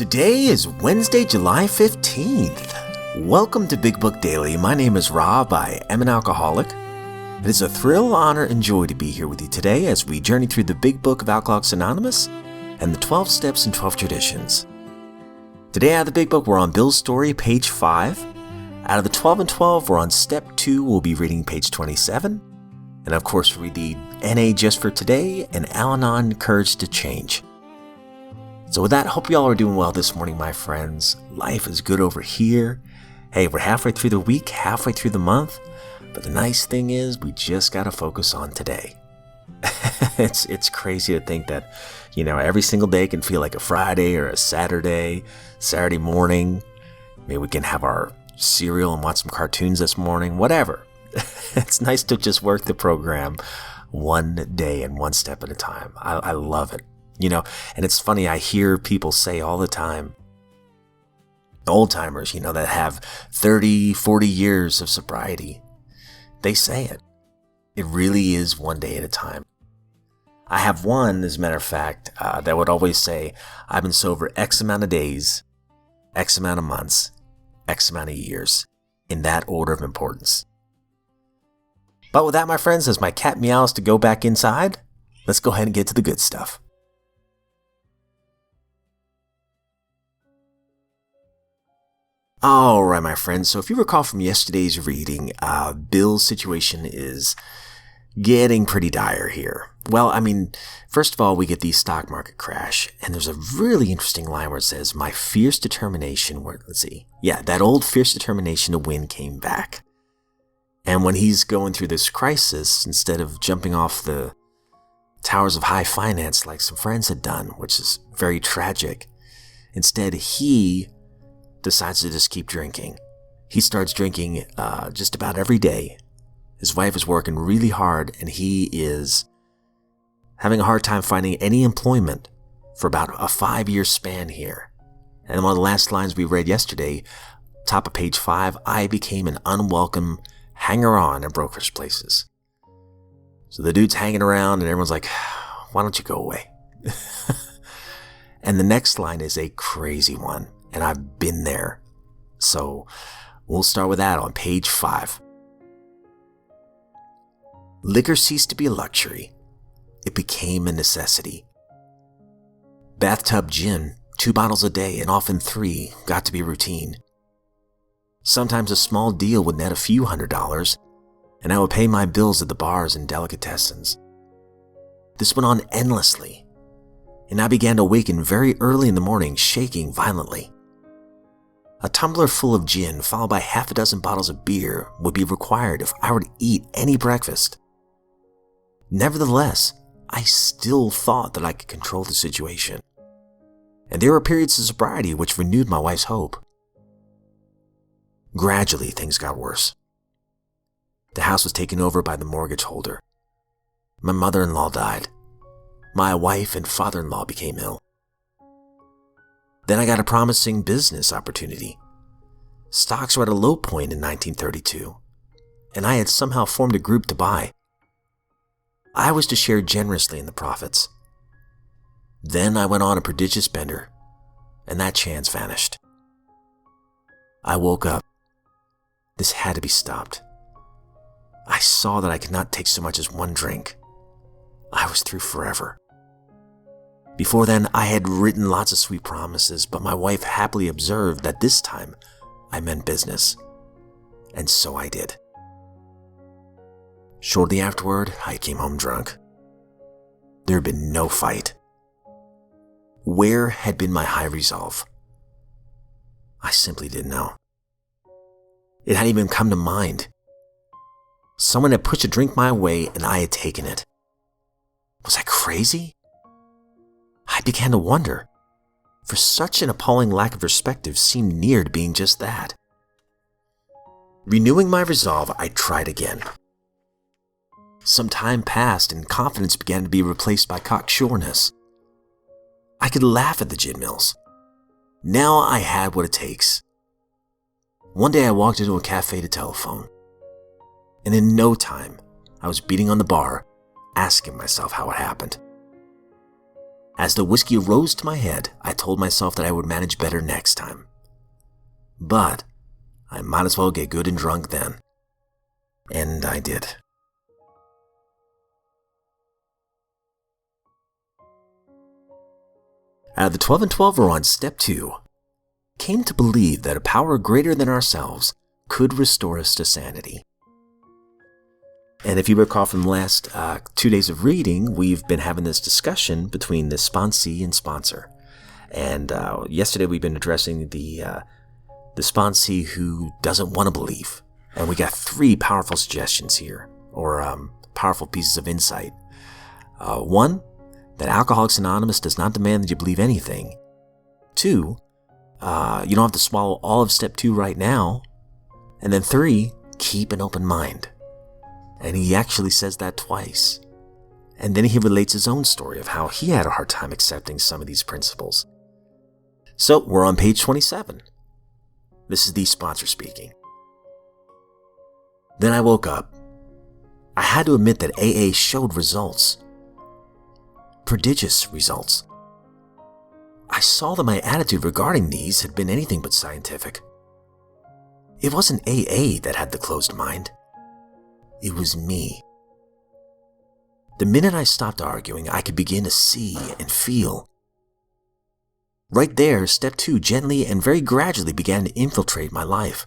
Today is Wednesday, July 15th. Welcome to Big Book Daily. My name is Rob. I am an alcoholic. It is a thrill, honor, and joy to be here with you today as we journey through the Big Book of Alcoholics Anonymous and the 12 Steps and 12 Traditions. Today out of the Big Book, we're on Bill's story, page 5. Out of the 12 and 12, we're on step 2. We'll be reading page 27. And of course, read the NA Just for Today and Al-Anon Courage to Change. So with that, hope you all are doing well this morning, my friends. Life is good over here. Hey, we're halfway through the week, halfway through the month. But the nice thing is we just got to focus on today. It's crazy to think that, every single day can feel like a Friday or a Saturday morning. Maybe we can have our cereal and watch some cartoons this morning, whatever. It's nice to just work the program one day and one step at a time. I love it. And it's funny, I hear people say all the time, old timers, that have 30, 40 years of sobriety. They say it. It really is one day at a time. I have one, as a matter of fact, that would always say, I've been sober X amount of days, X amount of months, X amount of years, in that order of importance. But with that, my friends, as my cat meows to go back inside, let's go ahead and get to the good stuff. All right, my friends. So if you recall from yesterday's reading, Bill's situation is getting pretty dire here. Well, first of all, we get the stock market crash, and there's a really interesting line where it says, my fierce determination, that old fierce determination to win came back. And when he's going through this crisis, instead of jumping off the towers of high finance like some friends had done, which is very tragic, instead he decides to just keep drinking. He starts drinking just about every day. His wife is working really hard, and he is having a hard time finding any employment for about a 5-year span here. And one of the last lines we read yesterday, top of page 5, I became an unwelcome hanger-on in brokerage places. So the dude's hanging around, and everyone's like, why don't you go away? And the next line is a crazy one. And I've been there. So we'll start with that on page 5. Liquor ceased to be a luxury. It became a necessity. Bathtub gin, 2 bottles a day and often 3, got to be routine. Sometimes a small deal would net a few $100s, and I would pay my bills at the bars and delicatessens. This went on endlessly, and I began to waken very early in the morning, shaking violently. A tumbler full of gin, followed by half a dozen bottles of beer, would be required if I were to eat any breakfast. Nevertheless, I still thought that I could control the situation. And there were periods of sobriety which renewed my wife's hope. Gradually, things got worse. The house was taken over by the mortgage holder. My mother-in-law died. My wife and father-in-law became ill. Then I got a promising business opportunity. Stocks were at a low point in 1932, and I had somehow formed a group to buy. I was to share generously in the profits. Then I went on a prodigious bender, and that chance vanished. I woke up. This had to be stopped. I saw that I could not take so much as one drink. I was through forever. Before then, I had written lots of sweet promises, but my wife happily observed that this time I meant business. And so I did. Shortly afterward, I came home drunk. There had been no fight. Where had been my high resolve? I simply didn't know. It hadn't even come to mind. Someone had pushed a drink my way and I had taken it. Was I crazy? I began to wonder, for such an appalling lack of perspective seemed near to being just that. Renewing my resolve, I tried again. Some time passed and confidence began to be replaced by cocksureness. I could laugh at the gin mills. Now I had what it takes. One day I walked into a cafe to telephone, and in no time I was beating on the bar, asking myself how it happened. As the whiskey rose to my head, I told myself that I would manage better next time. But I might as well get good and drunk then. And I did. Out of the 12 and 12, we're on step 2. Came to believe that a power greater than ourselves could restore us to sanity. And if you recall from the last 2 days of reading, we've been having this discussion between the sponsee and sponsor. And yesterday we've been addressing the sponsee who doesn't want to believe. And we got 3 powerful suggestions here, or powerful pieces of insight. 1, that Alcoholics Anonymous does not demand that you believe anything. 2, you don't have to swallow all of step 2 right now. And then 3, keep an open mind. And he actually says that twice. And then he relates his own story of how he had a hard time accepting some of these principles. So we're on page 27. This is the sponsor speaking. Then I woke up. I had to admit that AA showed results. Prodigious results. I saw that my attitude regarding these had been anything but scientific. It wasn't AA that had the closed mind. It was me. The minute I stopped arguing, I could begin to see and feel. Right there, step 2 gently and very gradually began to infiltrate my life.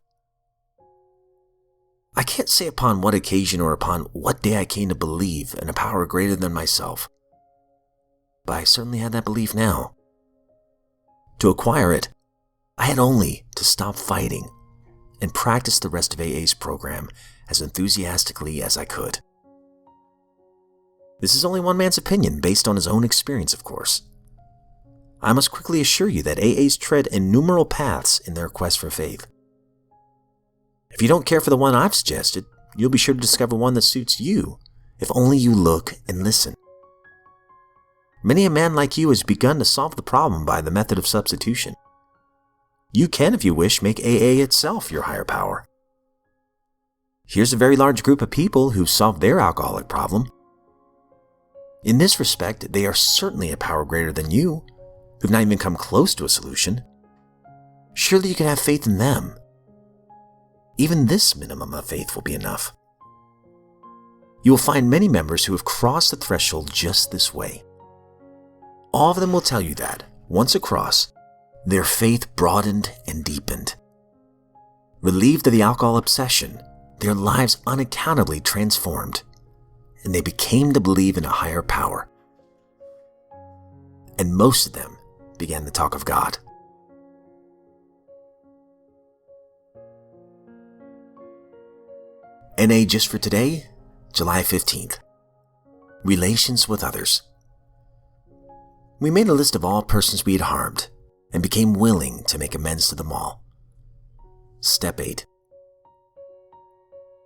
I can't say upon what occasion or upon what day I came to believe in a power greater than myself, but I certainly had that belief now. To acquire it, I had only to stop fighting and practice the rest of AA's program as enthusiastically as I could. This is only one man's opinion based on his own experience, of course. I must quickly assure you that AAs tread innumerable paths in their quest for faith. If you don't care for the one I've suggested, you'll be sure to discover one that suits you, if only you look and listen. Many a man like you has begun to solve the problem by the method of substitution. You can, if you wish, make AA itself your higher power. Here's a very large group of people who've solved their alcoholic problem. In this respect, they are certainly a power greater than you, who've not even come close to a solution. Surely you can have faith in them. Even this minimum of faith will be enough. You will find many members who have crossed the threshold just this way. All of them will tell you that, once across, their faith broadened and deepened. Relieved of the alcohol obsession, their lives unaccountably transformed, and they became to believe in a higher power. And most of them began to talk of God. NA just for today, July 15th. Relations with others. We made a list of all persons we had harmed and became willing to make amends to them all. Step 8.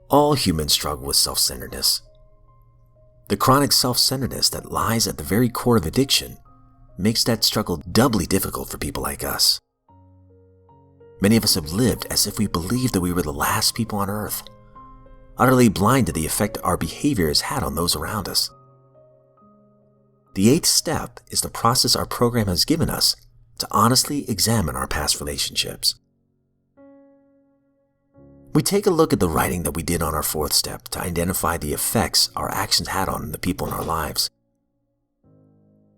All humans struggle with self-centeredness. The chronic self-centeredness that lies at the very core of addiction makes that struggle doubly difficult for people like us. Many of us have lived as if we believed that we were the last people on earth, utterly blind to the effect our behavior has had on those around us. The 8th step is the process our program has given us to honestly examine our past relationships. We take a look at the writing that we did on our 4th step to identify the effects our actions had on the people in our lives.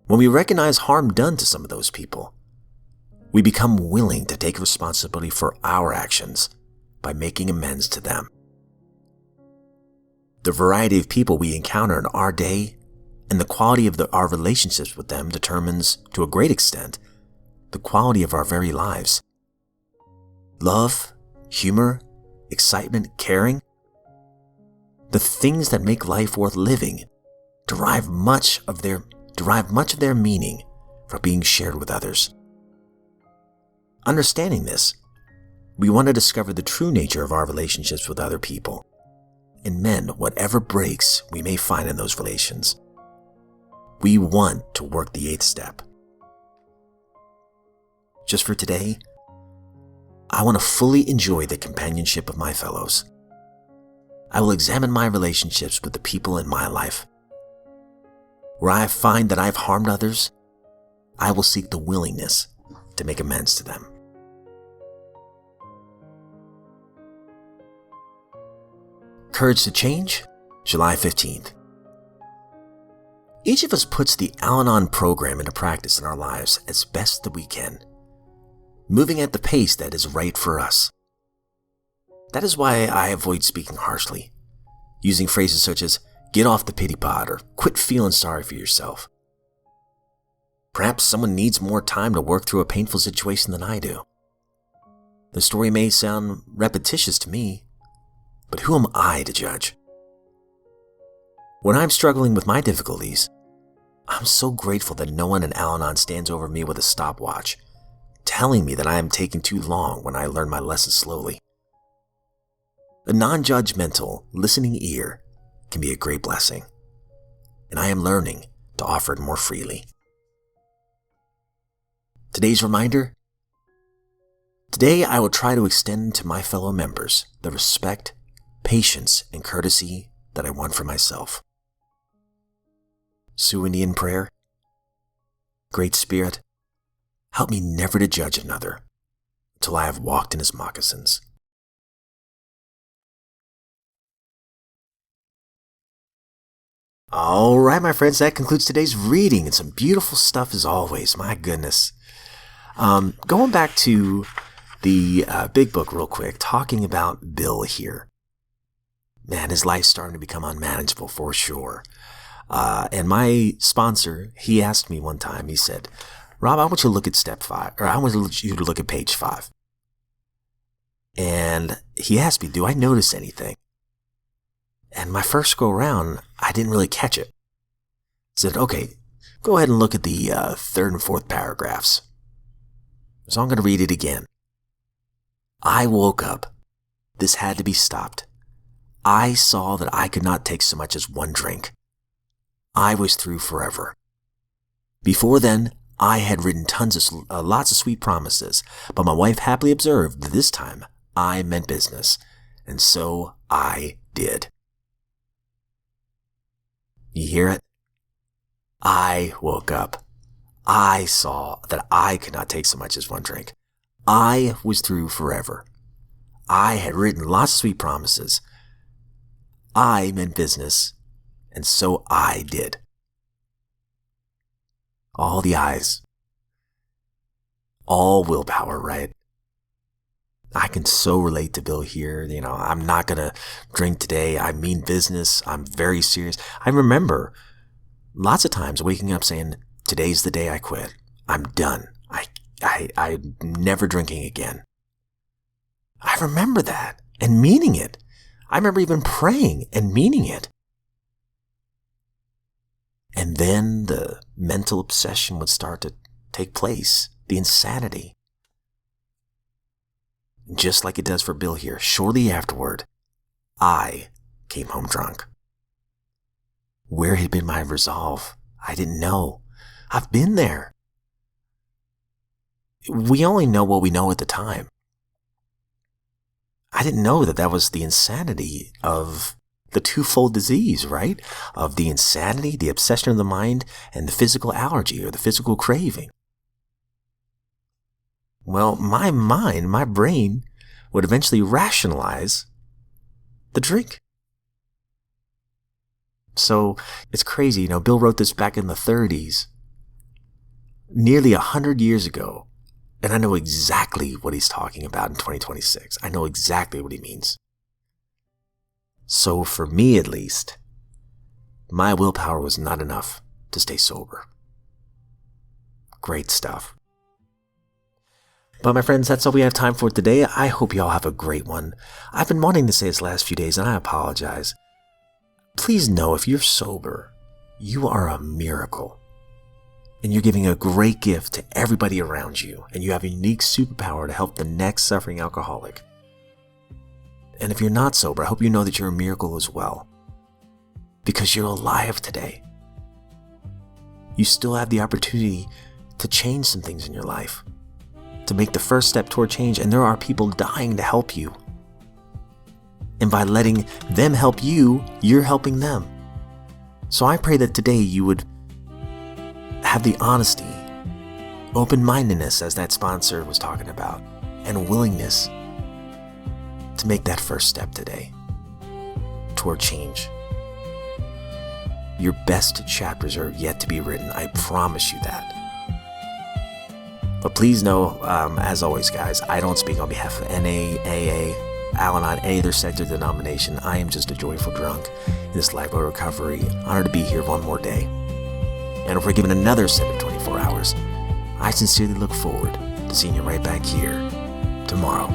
When we recognize harm done to some of those people, we become willing to take responsibility for our actions by making amends to them. The variety of people we encounter in our day and the quality of our relationships with them determines, to a great extent, the quality of our very lives. Love, humor, excitement, caring, the things that make life worth living derive much of their meaning from being shared with others. Understanding this, we want to discover the true nature of our relationships with other people and mend whatever breaks we may find in those relations. We want to work the 8th step. Just for today, I want to fully enjoy the companionship of my fellows. I will examine my relationships with the people in my life. Where I find that I've harmed others, I will seek the willingness to make amends to them. Courage to Change, July 15th. Each of us puts the Al-Anon program into practice in our lives as best that we can, moving at the pace that is right for us. That is why I avoid speaking harshly, using phrases such as get off the pity pot or quit feeling sorry for yourself. Perhaps someone needs more time to work through a painful situation than I do. The story may sound repetitious to me, but who am I to judge? When I'm struggling with my difficulties, I'm so grateful that no one in Al-Anon stands over me with a stopwatch, telling me that I am taking too long when I learn my lessons slowly. A non-judgmental, listening ear can be a great blessing, and I am learning to offer it more freely. Today's reminder: today I will try to extend to my fellow members the respect, patience, and courtesy that I want for myself. Sioux Indian prayer: Great Spirit, help me never to judge another until I have walked in his moccasins. All right, my friends, that concludes today's reading, and some beautiful stuff as always. My goodness. Going back to the big book real quick, talking about Bill here. Man, his life's starting to become unmanageable for sure. And my sponsor, he asked me one time, he said, Rob, I want you to look at step 5, or I want you to look at page 5. And he asked me, do I notice anything? And my first go around, I didn't really catch it. He said, okay, go ahead and look at the 3rd and 4th paragraphs. So I'm going to read it again. I woke up. This had to be stopped. I saw that I could not take so much as one drink. I was through forever. Before then, I had written lots of sweet promises, but my wife happily observed that this time I meant business, and so I did. You hear it? I woke up. I saw that I could not take so much as one drink. I was through forever. I had written lots of sweet promises. I meant business, and so I did. All the eyes. All willpower, right? I can so relate to Bill here. You know, I'm not going to drink today. I mean business. I'm very serious. I remember lots of times waking up saying, today's the day I quit. I'm done. I'm never drinking again. I remember that and meaning it. I remember even praying and meaning it. And then the mental obsession would start to take place, the insanity. Just like it does for Bill here, shortly afterward, I came home drunk. Where had been my resolve? I didn't know. I've been there. We only know what we know at the time. I didn't know that that was the insanity of the twofold disease, right? Of the insanity, the obsession of the mind, and the physical allergy or the physical craving. Well, my mind, my brain, would eventually rationalize the drink. So it's crazy, Bill wrote this back in the 30s, nearly 100 years ago, and I know exactly what he's talking about in 2026. I know exactly what he means. So for me, at least, my willpower was not enough to stay sober. Great stuff. But my friends, that's all we have time for today. I hope you all have a great one. I've been wanting to say this last few days, and I apologize. Please know, if you're sober, you are a miracle. And you're giving a great gift to everybody around you, and you have a unique superpower to help the next suffering alcoholic. And if you're not sober, I hope you know that you're a miracle as well. Because you're alive today. You still have the opportunity to change some things in your life. To make the first step toward change, and there are people dying to help you. And by letting them help you, you're helping them. So I pray that today you would have the honesty open-mindedness, as that sponsor was talking about, and willingness to make that first step today toward change. Your best chapters are yet to be written. I promise you that. But please know, as always, guys, I don't speak on behalf of NA, AA, Al-Anon, any other sector denomination. I am just a joyful drunk in this life of recovery. Honored to be here one more day. And if we're given another set of 24 hours, I sincerely look forward to seeing you right back here tomorrow.